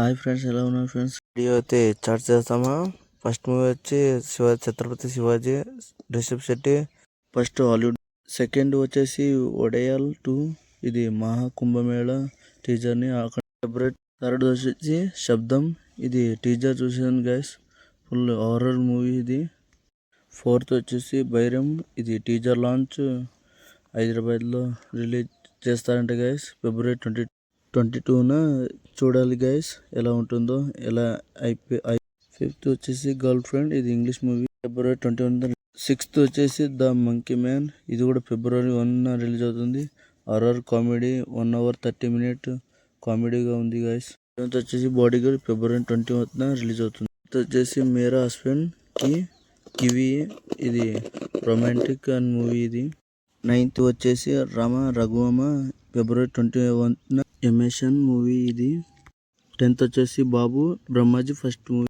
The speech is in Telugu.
హాయ్ ఫ్రెండ్స్, ఎలా ఉన్నారు ఫ్రెండ్స్? వీడియో అయితే స్టార్ట్ చేస్తామా? ఫస్ట్ మూవీ వచ్చి Chhatrapati Shivaji, Rishab Shetty. First Hollywood. Second వచ్చేసి ఒడయాల్ 2, ఇది మహాకుంభమేళ టీజర్ని ఫేవరెట్. థర్డ్ వచ్చేసి శబ్దం, ఇది టీజర్ చూసాను గైస్, ఫుల్ హారర్ మూవీ ఇది. ఫోర్త్ వచ్చేసి బైరం, ఇది టీజర్ లాంచ్ హైదరాబాద్లో రిలీజ్ చేస్తారంట గైస్, February 22న చూడాలి గైస్ ఎలా ఉంటుందో, ఎలా ఫిఫ్త్ వచ్చేసి గర్ల్ ఫ్రెండ్, ఇది ఇంగ్లీష్ మూవీ, February 21. సిక్స్త్ వచ్చేసి ద మంకీ మ్యాన్, ఇది కూడా February 1 రిలీజ్ అవుతుంది. హారర్ కామెడీ, 1 hour 30 minutes కామెడీగా ఉంది గైస్. సెవెంత్ వచ్చేసి బాడీ గార్డ్, February 21 రిలీజ్ అవుతుంది. ఎయిత్ వచ్చేసి మేరా హస్బెండ్ కి కివి, ఇది రొమాంటిక్ అండ్ మూవీ ఇది. నైన్త్ వచ్చేసి రామ రఘువమ, February 21 ఎమేషన్ మూవీ ఇది. 10th వచ్చేసి బాబు బ్రహ్మాజీ ఫస్ట్ మూవీ.